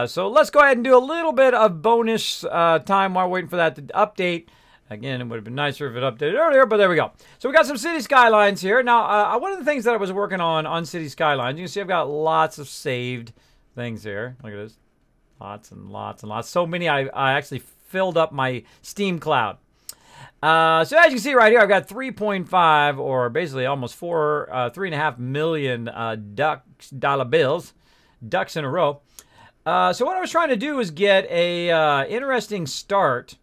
So let's go ahead and do a little bit of bonus time while we're waiting for that to update. Again, it would have been nicer if it updated earlier, but there we go. So we got some City Skylines here. Now, one of the things that I was working on City Skylines, you can see I've got lots of saved things here. Look at this. Lots and lots and lots. So many I actually filled up my Steam cloud. So as you can see right here, I've got 3.5 or basically almost 3.5 million dollar bills, ducks in a row. So what I was trying to do was get a interesting start.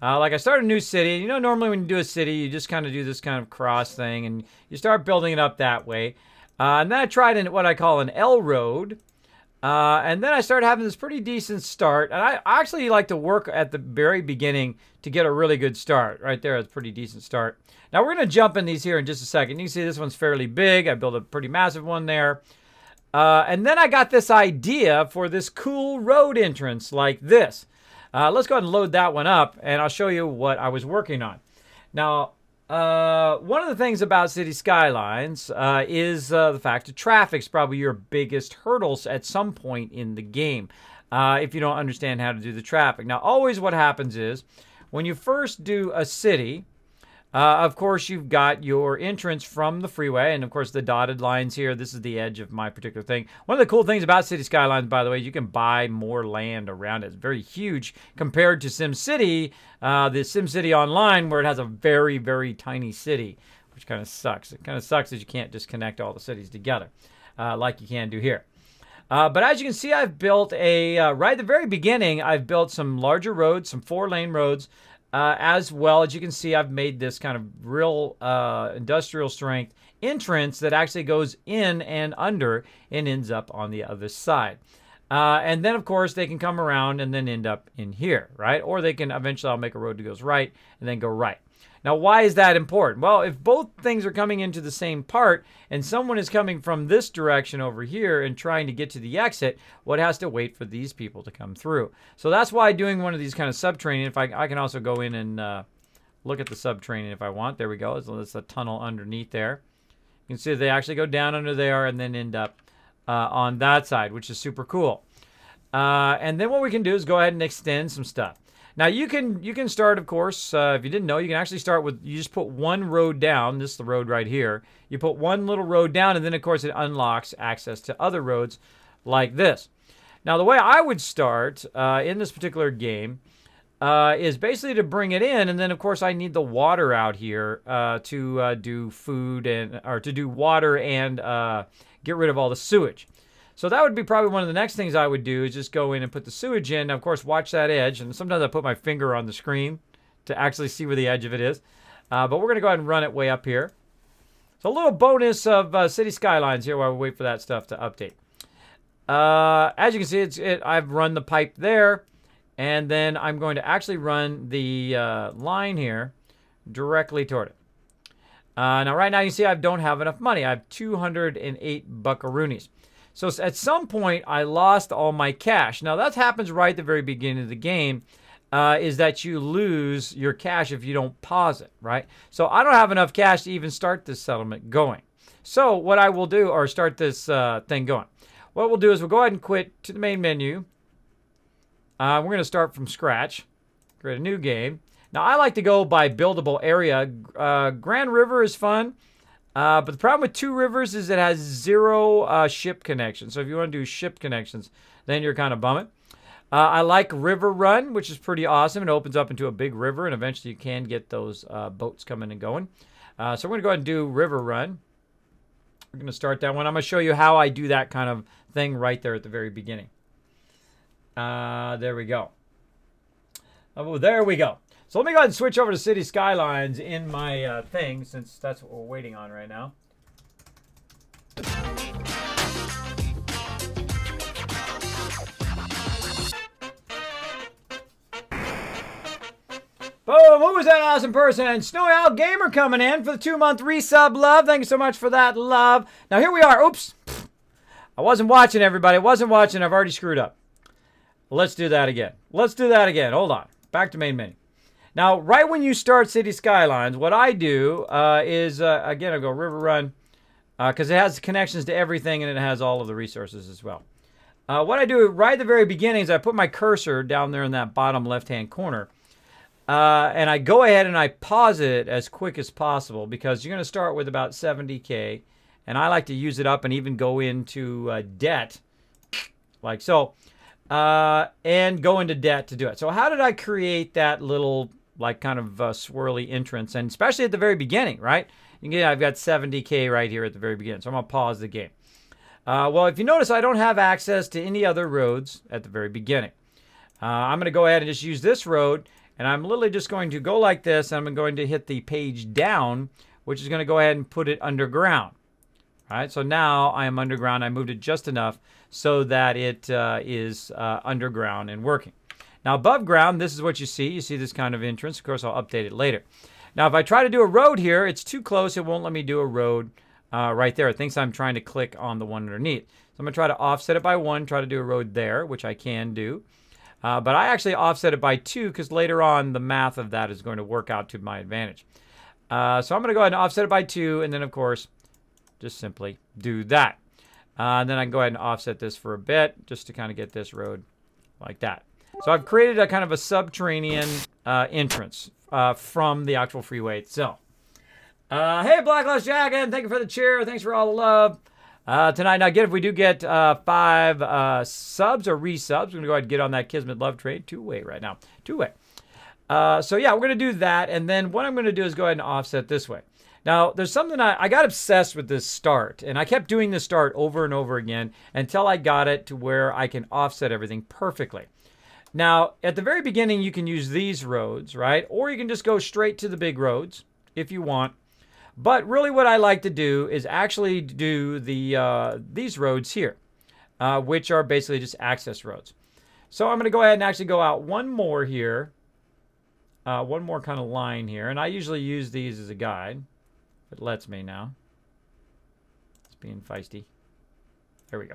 Like I started a new city. You know, normally when you do a city, you just kind of do this kind of cross thing, and you start building it up that way. And then I tried what I call an L road. And then I started having this pretty decent start. And I actually like to work at the very beginning to get a really good start. Right there, it's a pretty decent start. Now we're going to jump in these here in just a second. You can see this one's fairly big. I built a pretty massive one there. And then I got this idea for this cool road entrance like this. Let's go ahead and load that one up, and I'll show you what I was working on. Now, one of the things about City Skylines is the fact that traffic's probably your biggest hurdles at some point in the game if you don't understand how to do the traffic. Now, always what happens is when you first do a city, of course, you've got your entrance from the freeway, and of course, the dotted lines here. This is the edge of my particular thing. One of the cool things about City Skylines, by the way, you can buy more land around it. It's very huge compared to SimCity, the SimCity Online, where it has a very, very tiny city, which kind of sucks. It kind of sucks that you can't just connect all the cities together like you can do here. But as you can see, I've built right at the very beginning, I've built some larger roads, some 4-lane roads. As well as you can see, I've made this kind of real industrial strength entrance that actually goes in and under and ends up on the other side. And then, of course, they can come around and then end up in here, right? Or they can eventually, I'll make a road that goes right and then go right. Now, why is that important? Well, if both things are coming into the same part and someone is coming from this direction over here and trying to get to the exit, what has to wait for these people to come through? So that's why doing one of these kind of subterranean, if I can also go in and look at the subterranean if I want. There we go. So that's a tunnel underneath there. You can see they actually go down under there and then end up on that side, which is super cool. And then what we can do is go ahead and extend some stuff. Now, you can start, of course, if you didn't know, you can actually start with, you just put one road down. This is the road right here. You put one little road down, and then, of course, it unlocks access to other roads like this. Now, the way I would start in this particular game is basically to bring it in, and then, of course, I need the water out here to do food or to do water and get rid of all the sewage. So that would be probably one of the next things I would do is just go in and put the sewage in. Now, of course, watch that edge. And sometimes I put my finger on the screen to actually see where the edge of it is. But we're going to go ahead and run it way up here. So a little bonus of City Skylines here while we wait for that stuff to update. As you can see, I've run the pipe there. And then I'm going to actually run the line here directly toward it. Now, right now, you see I don't have enough money. I have 208 buckaroonies. So at some point, I lost all my cash. Now, that happens right at the very beginning of the game, is that you lose your cash if you don't pause it, right? So I don't have enough cash to even start this settlement going. So what I will do, or start this thing going, what we'll do is we'll go ahead and quit to the main menu. We're going to start from scratch, create a new game. Now, I like to go by buildable area. Grand River is fun. But the problem with Two Rivers is it has 0 ship connections. So if you want to do ship connections, then you're kind of bumming. I like River Run, which is pretty awesome. It opens up into a big river, and eventually you can get those boats coming and going. So we're going to go ahead and do River Run. We're going to start that one. I'm going to show you how I do that kind of thing right there at the very beginning. There we go. Oh, there we go. So let me go ahead and switch over to City Skylines in my thing, since that's what we're waiting on right now. Boom! Who was that awesome person? Snowy Owl Gamer coming in for the 2-month resub, love. Thank you so much for that, love. Now here we are. Oops. I wasn't watching, everybody. I wasn't watching. I've already screwed up. Let's do that again. Let's do that again. Hold on. Back to main menu. Now, right when you start City Skylines, what I do is, again, I go River Run, because it has connections to everything, and it has all of the resources as well. What I do right at the very beginning is I put my cursor down there in that bottom left-hand corner. And I go ahead and I pause it as quick as possible because you're going to start with about 70K. And I like to use it up and even go into debt, like so, and go into debt to do it. So how did I create that little, like, kind of swirly entrance? And especially at the very beginning, right? Again, I've got 70K right here at the very beginning. So I'm going to pause the game. Well, if you notice, I don't have access to any other roads at the very beginning. I'm going to go ahead and just use this road. And I'm literally just going to go like this. And I'm going to hit the page down, which is going to go ahead and put it underground. All right, so now I am underground. I moved it just enough so that it is underground and working. Now above ground, this is what you see. You see this kind of entrance. Of course, I'll update it later. Now, if I try to do a road here, it's too close. It won't let me do a road right there. It thinks I'm trying to click on the one underneath. So I'm going to try to offset it by 1, try to do a road there, which I can do. But I actually offset it by 2 because later on the math of that is going to work out to my advantage. So I'm going to go ahead and offset it by 2, and then, of course, just simply do that. And then I can go ahead and offset this for a bit just to kind of get this road like that. So I've created a kind of a subterranean entrance from the actual freeway itself. Hey, Blacklist Dragon, thank you for the cheer. Thanks for all the love. Tonight, now again, if we do get 5 subs or resubs, we're going to go ahead and get on that Kismet love trade. 2-way right now. 2-way. So yeah, we're going to do that. And then what I'm going to do is go ahead and offset this way. Now, there's something I got obsessed with this start. And I kept doing this start over and over again until I got it to where I can offset everything perfectly. Now, at the very beginning, you can use these roads, right? Or you can just go straight to the big roads if you want. But really what I like to do is actually do these roads here, which are basically just access roads. So I'm going to go ahead and actually go out one more here, one more kind of line here. And I usually use these as a guide. If it lets me now. It's being feisty. There we go.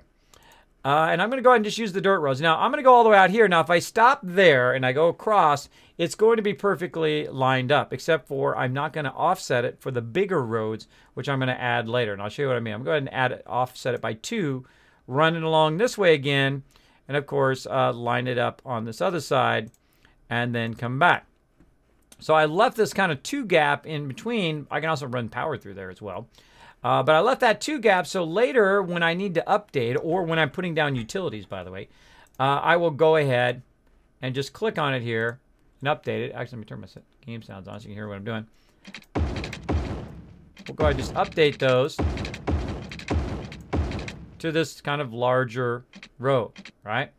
And I'm going to go ahead and just use the dirt roads. Now, I'm going to go all the way out here. Now, if I stop there and I go across, it's going to be perfectly lined up, except for I'm not going to offset it for the bigger roads, which I'm going to add later. And I'll show you what I mean. I'm going to go ahead and offset it by 2, run it along this way again, and of course, line it up on this other side, and then come back. So I left this kind of 2 gap in between. I can also run power through there as well. But I left that 2 gap, so later when I need to update, or when I'm putting down utilities, by the way, I will go ahead and just click on it here and update it. Actually, let me turn my game sounds on so you can hear what I'm doing. We'll go ahead and just update those to this kind of larger road, right?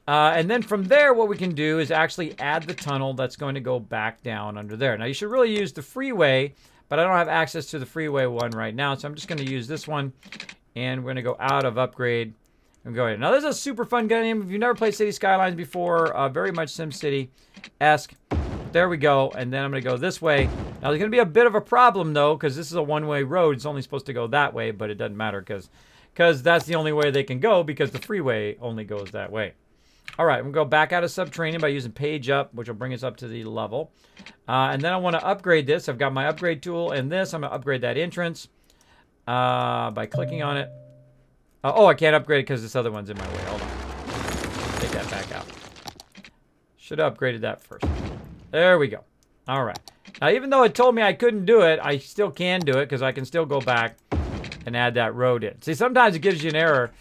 And then from there, what we can do is actually add the tunnel that's going to go back down under there. Now, you should really use the freeway, but I don't have access to the freeway one right now, so I'm just going to use this one, and we're going to go out of upgrade and go ahead. Now, this is a super fun game. If you've never played City Skylines before, very much SimCity-esque. There we go, and then I'm going to go this way. Now, there's going to be a bit of a problem, though, because this is a one-way road. It's only supposed to go that way, but it doesn't matter because that's the only way they can go, because the freeway only goes that way. All right, we'll go back out of subterranean by using page up, which will bring us up to the level. And then I want to upgrade this. I've got my upgrade tool and this. I'm going to upgrade that entrance by clicking on it. Oh, I can't upgrade it because this other one's in my way. Hold on. Take that back out. Should have upgraded that first. There we go. All right. Now, even though it told me I couldn't do it, I still can do it because I can still go back and add that road in. See, sometimes it gives you an error.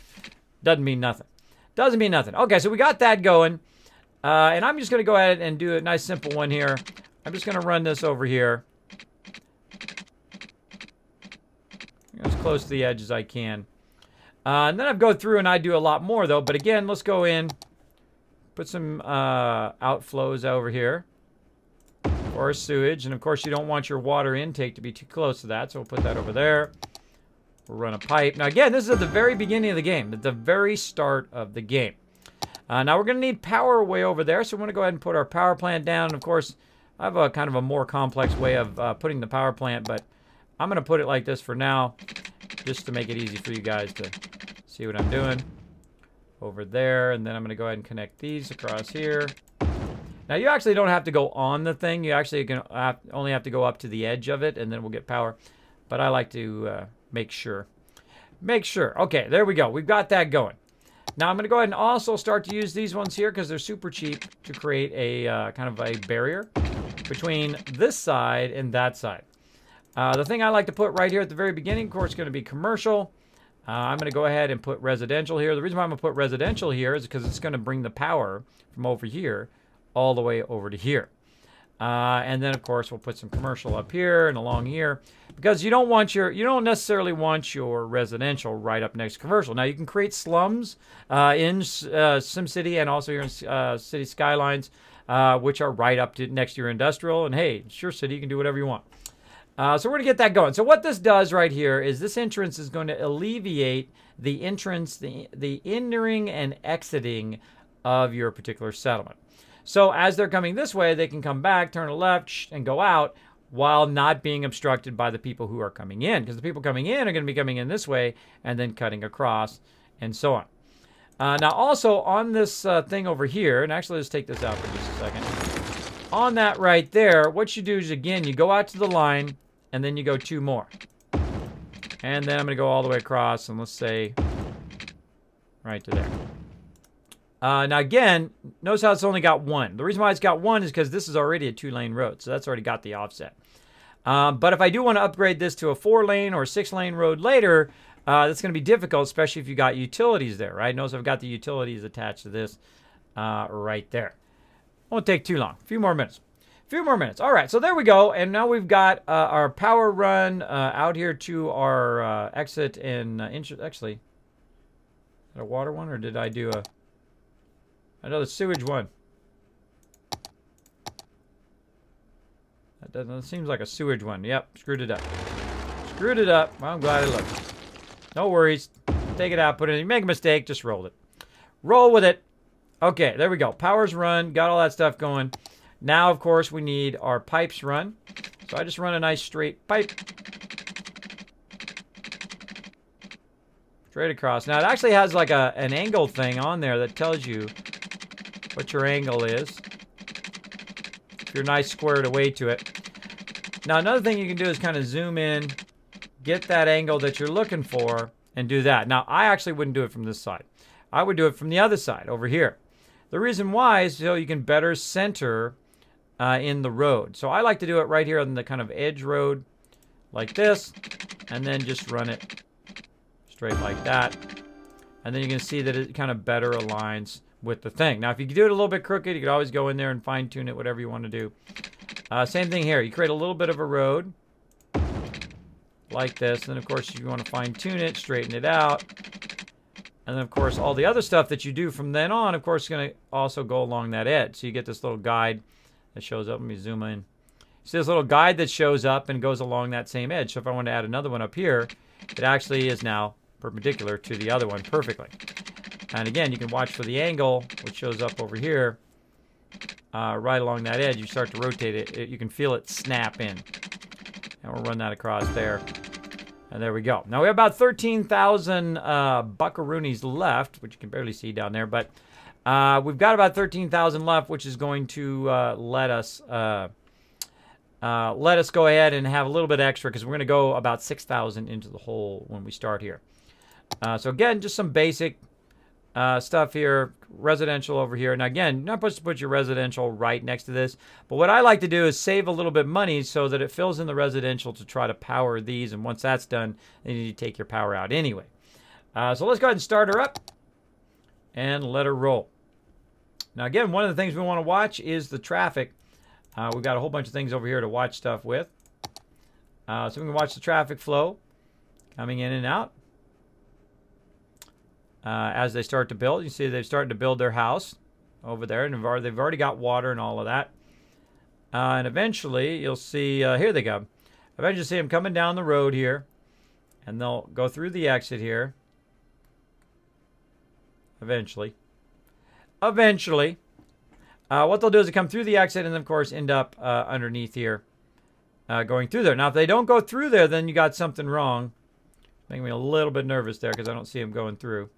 Doesn't mean nothing. Doesn't mean nothing. Okay, so we got that going. And I'm just going to go ahead and do a nice simple one here. I'm just going to run this over here. As close to the edge as I can. And then I go through and I do a lot more, though. But again, let's go in. Put some outflows over here. Or sewage. And, of course, you don't want your water intake to be too close to that. So we'll put that over there. We'll run a pipe. Now, again, this is at the very beginning of the game. At the very start of the game. Now, we're going to need power way over there. So we're going to go ahead and put our power plant down. And, of course, I have a kind of a more complex way of putting the power plant. But I'm going to put it like this for now. Just to make it easy for you guys to see what I'm doing. Over there. And then I'm going to go ahead and connect these across here. Now, you actually don't have to go on the thing. You actually only have to go up to the edge of it. And then we'll get power. But I like to... make sure. Okay, there we go. We've got that going. Now I'm going to go ahead and also start to use these ones here because they're super cheap to create a kind of a barrier between this side and that side. The thing I like to put right here at the very beginning, of course, is going to be commercial. I'm going to go ahead and put residential here. The reason why I'm going to put residential here is because it's going to bring the power from over here all the way over to here. And then, of course, we'll put some commercial up here and along here because you don't necessarily want your residential right up next to commercial. Now, you can create slums in SimCity and also here in City Skylines, which are right up to next to your industrial. And hey, sure, City, you can do whatever you want. So we're going to get that going. So what this does right here is this entrance is going to alleviate the entrance, the entering and exiting of your particular settlement. So as they're coming this way, they can come back, turn a left, and go out while not being obstructed by the people who are coming in. Because the people coming in are going to be coming in this way and then cutting across and so on. Now also on this thing over here, and actually let's take this out for just a second. On that right there, what you do is, again, you go out to the line and then you go 2 more. And then I'm going to go all the way across and let's say right to there. Now again, notice how it's only got 1. The reason why it's got 1 is because this is already a 2-lane road, so that's already got the offset. But if I do want to upgrade this to a 4-lane or 6-lane road later, that's going to be difficult, especially if you got utilities there, right? Notice I've got the utilities attached to this right there. Won't take too long. A few more minutes. All right, so there we go. And now we've got our power run out here to our exit and actually, is that a water one or did I do another sewage one? That seems like a sewage one. Yep, screwed it up. Well, I'm glad I looked. No worries. Take it out, put it in. You make a mistake, just roll it. Roll with it. Okay, there we go. Power's run. Got all that stuff going. Now, of course, we need our pipes run. So I just run a nice straight pipe. Straight across. Now, it actually has like an angle thing on there that tells you what your angle is. If you're nice squared away to it. Now, another thing you can do is kind of zoom in, get that angle that you're looking for, and do that. Now, I actually wouldn't do it from this side. I would do it from the other side, over here. The reason why is so you can better center in the road. So I like to do it right here on the kind of edge road, like this, and then just run it straight like that. And then you can see that it kind of better aligns with the thing. Now, if you do it a little bit crooked, you could always go in there and fine-tune it, whatever you want to do. Same thing here. You create a little bit of a road like this. And then, of course, if you want to fine-tune it, straighten it out. And then, of course, all the other stuff that you do from then on, of course, is going to also go along that edge. So you get this little guide that shows up. Let me zoom in. See this little guide that shows up and goes along that same edge. So if I want to add another one up here, it actually is now perpendicular to the other one perfectly. And again, you can watch for the angle, which shows up over here, right along that edge. You start to rotate it. You can feel it snap in. And we'll run that across there. And there we go. Now we have about 13,000 buckaroonies left, which you can barely see down there. But we've got about 13,000 left, which is going to let us go ahead and have a little bit extra because we're going to go about 6,000 into the hole when we start here. So again, just some basic stuff here. Residential over here. Now again, you're not supposed to put your residential right next to this, but what I like to do is save a little bit of money so that it fills in the residential to try to power these, and once that's done, then you need to take your power out anyway. So let's go ahead and start her up and let her roll. Now again, one of the things we want to watch is the traffic. We've got a whole bunch of things over here to watch stuff with. So we can watch the traffic flow coming in and out. As they start to build, you see they've started to build their house over there, and they've already got water and all of that. And eventually, you'll see, here they go. Eventually, you see them coming down the road here, and they'll go through the exit here. Eventually. What they'll do is they come through the exit and then, of course, end up underneath here, going through there. Now, if they don't go through there, then you got something wrong. Making me a little bit nervous there because I don't see them going through.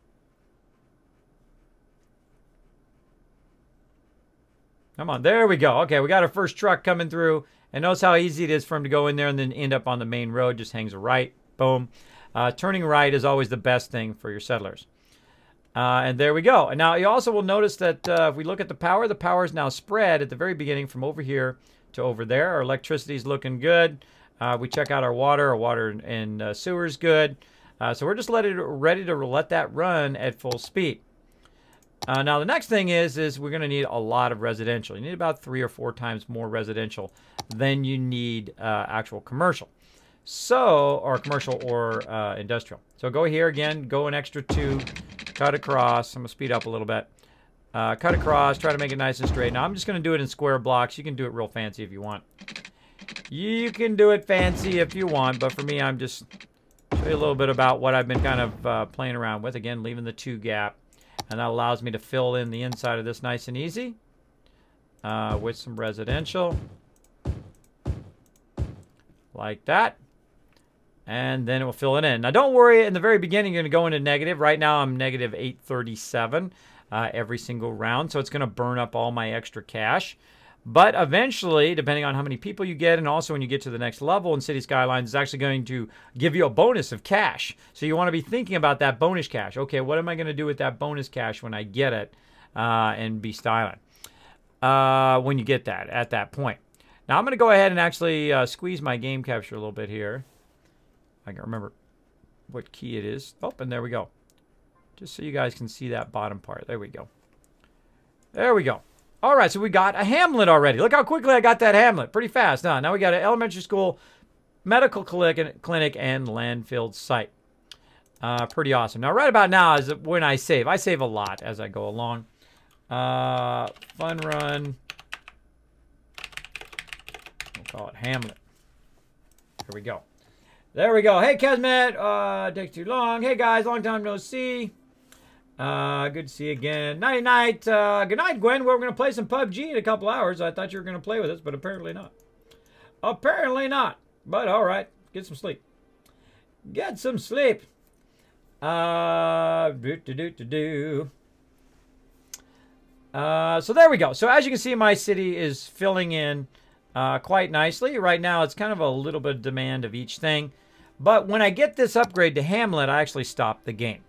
Come on, there we go. Okay, we got our first truck coming through. And notice how easy it is for him to go in there and then end up on the main road. Just hangs a right. Boom. Turning right is always the best thing for your settlers. And there we go. And now you also will notice that if we look at the power is now spread at the very beginning from over here to over there. Our electricity is looking good. We check out our water and sewer is good. So we're just ready to let that run at full speed. Now the next thing is we're going to need a lot of residential. You need about 3 or 4 times more residential than you need actual commercial. So, or commercial or industrial. So go here again, go an extra 2, cut across. I'm going to speed up a little bit. Cut across, try to make it nice and straight. Now I'm just going to do it in square blocks. You can do it real fancy if you want. You can do it fancy if you want, but for me, I'm just show you a little bit about what I've been kind of playing around with. Again, leaving the 2 gap. And that allows me to fill in the inside of this nice and easy with some residential. Like that. And then it will fill it in. Now, don't worry. In the very beginning, you're going to go into negative. Right now, I'm negative 837 every single round. So it's going to burn up all my extra cash. But eventually, depending on how many people you get, and also when you get to the next level in City Skylines, it's actually going to give you a bonus of cash. So you want to be thinking about that bonus cash. Okay, what am I going to do with that bonus cash when I get it and be styling? When you get that, at that point. Now I'm going to go ahead and actually squeeze my game capture a little bit here. I can remember what key it is. Oh, and there we go. Just so you guys can see that bottom part. There we go. There we go. All right, so we got a hamlet already. Look how quickly I got that hamlet. Pretty fast. Now we got an elementary school, medical clinic, and landfill site. Pretty awesome. Now, right about now is when I save. I save a lot as I go along. Fun run. We'll call it hamlet. Here we go. There we go. Hey, Kismet. Takes too long. Hey, guys. Long time no see. Good to see you again. Nighty night. Good night, Gwen. We're going to play some PUBG in a couple hours. I thought you were going to play with us, but apparently not. Apparently not. But all right. Get some sleep. Get some sleep. So there we go. So as you can see, my city is filling in quite nicely. Right now, it's kind of a little bit of demand of each thing. But when I get this upgrade to Hamlet, I actually stop the game.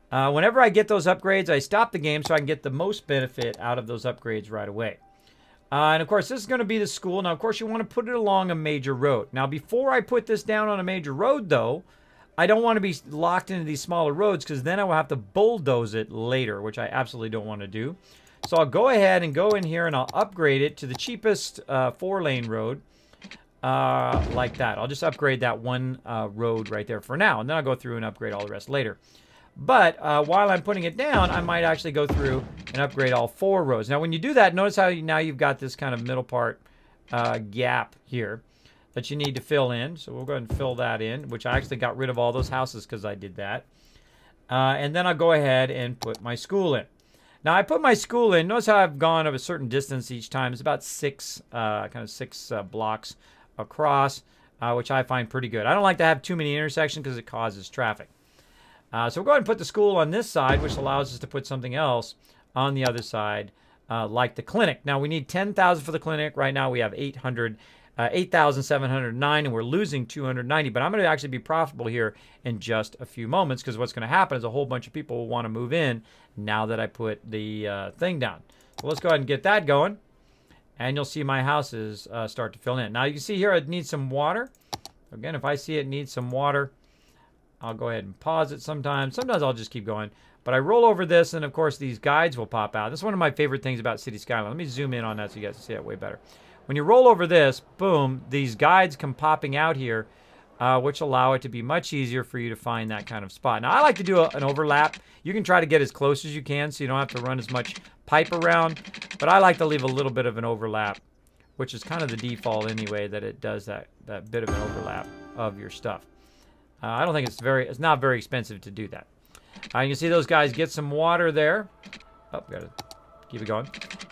Whenever I get those upgrades, I stop the game so I can get the most benefit out of those upgrades right away. And of course, this is going to be the school. Now, of course, you want to put it along a major road. Now, before I put this down on a major road, though, I don't want to be locked into these smaller roads because then I will have to bulldoze it later, which I absolutely don't want to do. So I'll go ahead and go in here and I'll upgrade it to the cheapest 4-lane road like that. I'll just upgrade that one road right there for now, and then I'll go through and upgrade all the rest later. But while I'm putting it down, I might actually go through and upgrade all 4 roads. Now, when you do that, notice how now you've got this kind of middle part gap here that you need to fill in. So we'll go ahead and fill that in, which I actually got rid of all those houses because I did that. And then I'll go ahead and put my school in. Now, I put my school in. Notice how I've gone of a certain distance each time. It's about 6 blocks across, which I find pretty good. I don't like to have too many intersections because it causes traffic. So we'll go ahead and put the school on this side, which allows us to put something else on the other side, like the clinic. Now, we need 10,000 for the clinic. Right now, we have 8,709, and we're losing 290. But I'm going to actually be profitable here in just a few moments because what's going to happen is a whole bunch of people will want to move in now that I put the thing down. So let's go ahead and get that going, and you'll see my houses start to fill in. Now, you can see here it needs some water. Again, if I see it needs some water, I'll go ahead and pause it sometimes. Sometimes I'll just keep going. But I roll over this, and of course, these guides will pop out. This is one of my favorite things about City Skyline. Let me zoom in on that so you guys can see it way better. When you roll over this, boom, these guides come popping out here, which allow it to be much easier for you to find that kind of spot. Now, I like to do an overlap. You can try to get as close as you can so you don't have to run as much pipe around. But I like to leave a little bit of an overlap, which is kind of the default anyway, that it does that bit of an overlap of your stuff. I don't think it's not very expensive to do that. You can see those guys get some water there. Oh, gotta keep it going.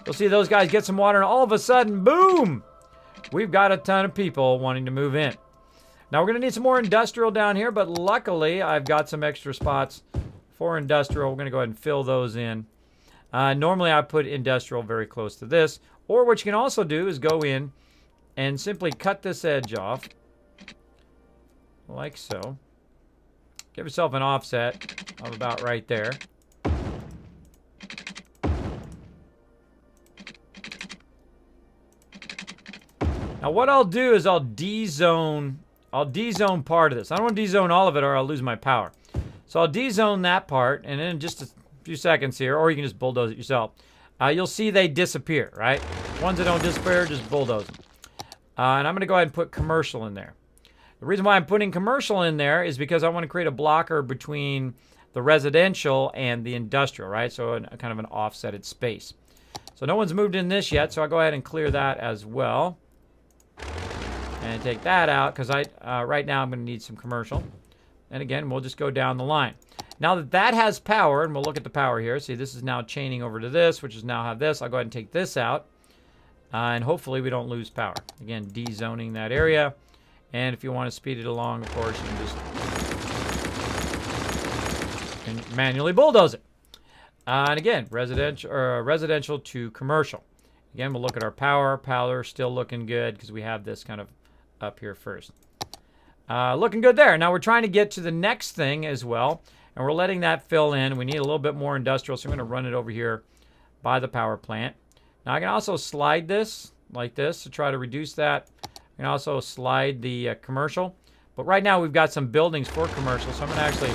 You'll see those guys get some water, and all of a sudden, boom! We've got a ton of people wanting to move in. Now, we're gonna need some more industrial down here, but luckily, I've got some extra spots for industrial. We're gonna go ahead and fill those in. Normally, I put industrial very close to this, or what you can also do is go in and simply cut this edge off. Like so. Give yourself an offset of about right there. Now what I'll do is I'll de-zone part of this. I don't want to de-zone all of it or I'll lose my power. So I'll de-zone that part, and in just a few seconds here, or you can just bulldoze it yourself, you'll see they disappear, right? Ones that don't disappear, just bulldoze them. And I'm going to go ahead and put commercial in there. The reason why I'm putting commercial in there is because I want to create a blocker between the residential and the industrial, right? So a kind of an offsetted space. So no one's moved in this yet, so I'll go ahead and clear that as well. And take that out, because right now I'm going to need some commercial. And again, we'll just go down the line. Now that that has power, and we'll look at the power here. See, this is now chaining over to this, which is now have this. I'll go ahead and take this out. And hopefully we don't lose power. Again, de-zoning that area. And if you want to speed it along, of course, you can just manually bulldoze it. And again, residential to commercial. Again, we'll look at our power. Power still looking good because we have this kind of up here first. Looking good there. Now we're trying to get to the next thing as well. And we're letting that fill in. We need a little bit more industrial, so I'm going to run it over here by the power plant. Now I can also slide this like this to try to reduce that. I can also slide the commercial. But right now we've got some buildings for commercial, so I'm going to actually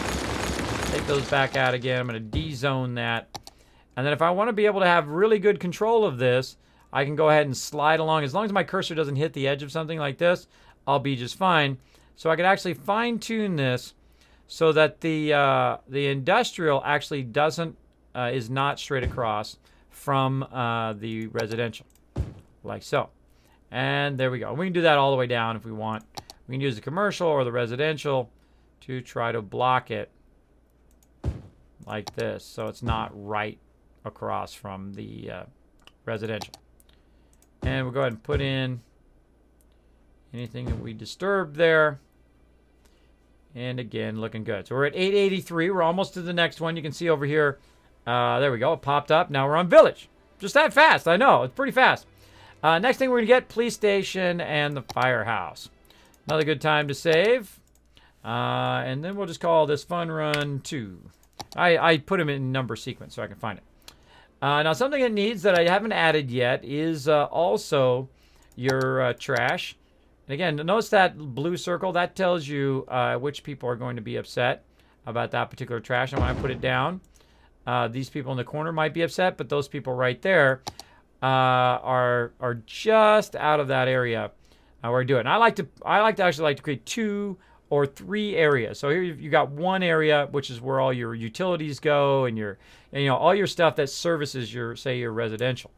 take those back out again. I'm going to de-zone that. And then if I want to be able to have really good control of this, I can go ahead and slide along. As long as my cursor doesn't hit the edge of something like this, I'll be just fine. So I could actually fine-tune this so that the industrial actually is not straight across from the residential, like so. And there we go. We can do that all the way down if we want. We can use the commercial or the residential to try to block it like this, so it's not right across from the residential. And we'll go ahead and put in anything that we disturbed there. And again, looking good. So we're at 883. We're almost to the next one. You can see over here. There we go. It popped up. Now we're on Village. Just that fast. I know. It's pretty fast. Next thing we're going to get, police station and the firehouse. Another good time to save. And then we'll just call this Fun Run 2. I put them in number sequence so I can find it. Now something it needs that I haven't added yet is also your trash. And again, notice that blue circle. That tells you which people are going to be upset about that particular trash. And when I put it down, these people in the corner might be upset, but those people right there are just out of that area where I do it. And I like to actually create 2 or 3 areas. So here you got one area, which is where all your utilities go and all your stuff that services your residential.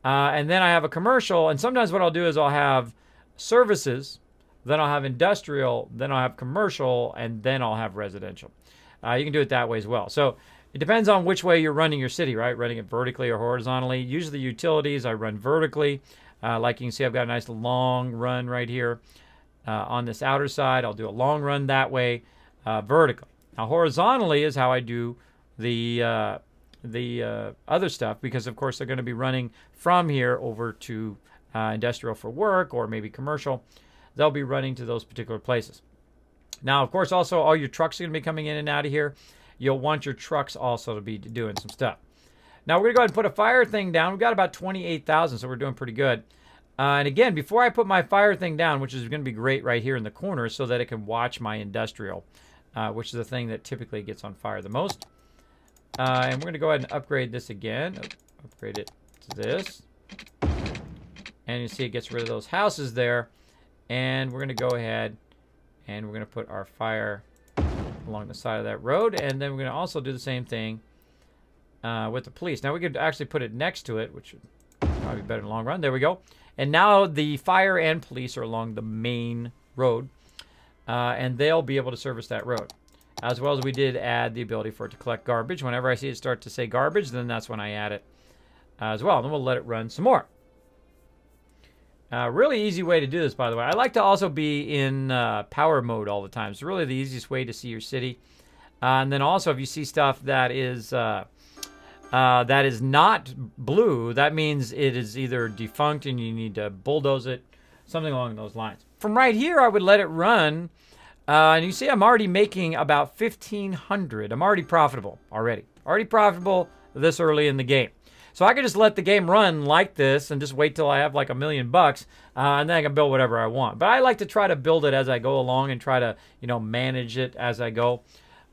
And then I have a commercial, and sometimes what I'll do is I'll have services, then I'll have industrial, then I'll have commercial, and then I'll have residential. You can do it that way as well. So it depends on which way you're running your city, right? Running it vertically or horizontally. Usually utilities, I run vertically. Like you can see, I've got a nice long run right here. On this outer side, I'll do a long run that way, vertically. Now horizontally is how I do the other stuff, because of course they're going to be running from here over to industrial for work or maybe commercial. They'll be running to those particular places. Now, of course, also all your trucks are going to be coming in and out of here. You'll want your trucks also to be doing some stuff. Now we're going to go ahead and put a fire thing down. We've got about 28,000, so we're doing pretty good. And again, before I put my fire thing down, which is going to be great right here in the corner so that it can watch my industrial, which is the thing that typically gets on fire the most. And we're going to go ahead and upgrade this again. Upgrade it to this. And you see it gets rid of those houses there. And we're going to go ahead and we're going to put our fire along the side of that road. And then we're going to also do the same thing with the police. Now we could actually put it next to it, which would probably be better in the long run. There we go. And now the fire and police are along the main road. And they'll be able to service that road. As well as we did add the ability for it to collect garbage. Whenever I see it start to say garbage, then that's when I add it as well. Then we'll let it run some more. Really easy way to do this, by the way. I like to also be in power mode all the time. It's really the easiest way to see your city. And then also, if you see stuff that is not blue, that means it is either defunct and you need to bulldoze it, something along those lines. From right here, I would let it run. And you see I'm already making about 1,500. I'm already profitable already. Already profitable this early in the game. So I could just let the game run like this and just wait till I have like $1 million bucks, and then I can build whatever I want. But I like to try to build it as I go along and try to, you know, manage it as I go.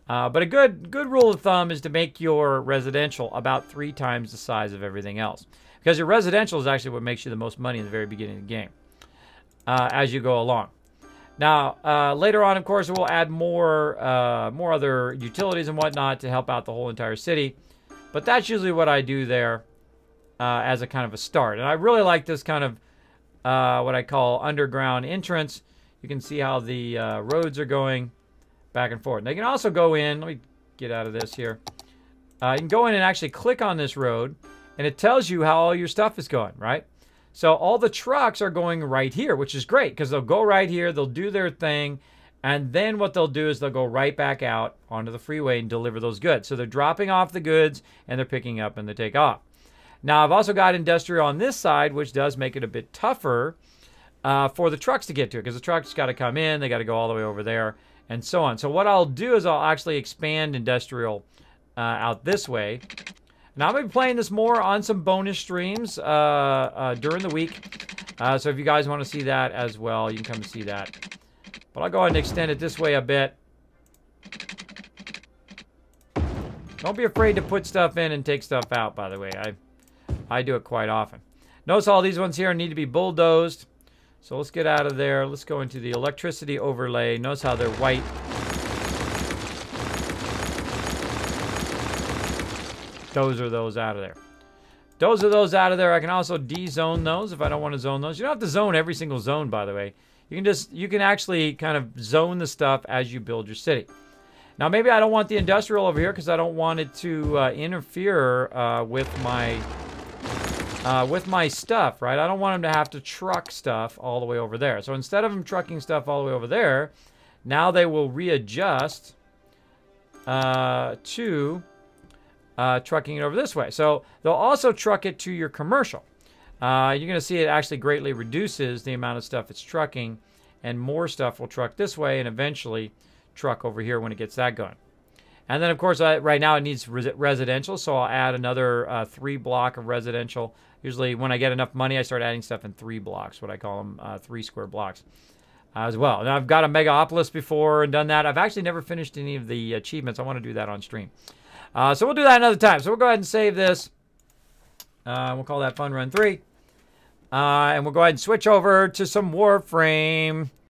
But a good rule of thumb is to make your residential about 3 times the size of everything else, because your residential is actually what makes you the most money in the very beginning of the game as you go along. Now, later on, of course, we'll add more other utilities and whatnot to help out the whole entire city. But that's usually what I do there as a kind of a start. And I really like this kind of what I call underground entrance. You can see how the roads are going back and forth. And they can also go in. Let me get out of this here. You can go in and actually click on this road, and it tells you how all your stuff is going, right? So all the trucks are going right here, which is great because they'll go right here, they'll do their thing, and then what they'll do is they'll go right back out onto the freeway and deliver those goods. So they're dropping off the goods, and they're picking up, and they take off. Now, I've also got industrial on this side, which does make it a bit tougher for the trucks to get to it, because the trucks got to come in, they got to go all the way over there, and so on. So what I'll do is I'll actually expand industrial out this way. Now, I'm going to be playing this more on some bonus streams during the week. So if you guys want to see that as well, you can come and see that. But I'll go ahead and extend it this way a bit. Don't be afraid to put stuff in and take stuff out, by the way. I do it quite often. Notice all these ones here need to be bulldozed. So let's get out of there. Let's go into the electricity overlay. Notice how they're white. Those are those out of there. Those are those out of there. I can also de-zone those if I don't want to zone those. You don't have to zone every single zone, by the way. You can actually kind of zone the stuff as you build your city. Now, maybe I don't want the industrial over here because I don't want it to interfere with my stuff, right? I don't want them to have to truck stuff all the way over there. So instead of them trucking stuff all the way over there, now they will readjust to trucking it over this way. So they'll also truck it to your commercial. You're going to see it actually greatly reduces the amount of stuff it's trucking, and more stuff will truck this way and eventually truck over here when it gets that going. And then, of course, right now it needs residential, so I'll add another 3 block of residential. Usually when I get enough money, I start adding stuff in 3 blocks, what I call them 3 square blocks as well. Now, I've got a Megapolis before and done that. I've actually never finished any of the achievements. I want to do that on stream. So we'll do that another time. So we'll go ahead and save this. We'll call that Fun Run 3. And we'll go ahead and switch over to some Warframe.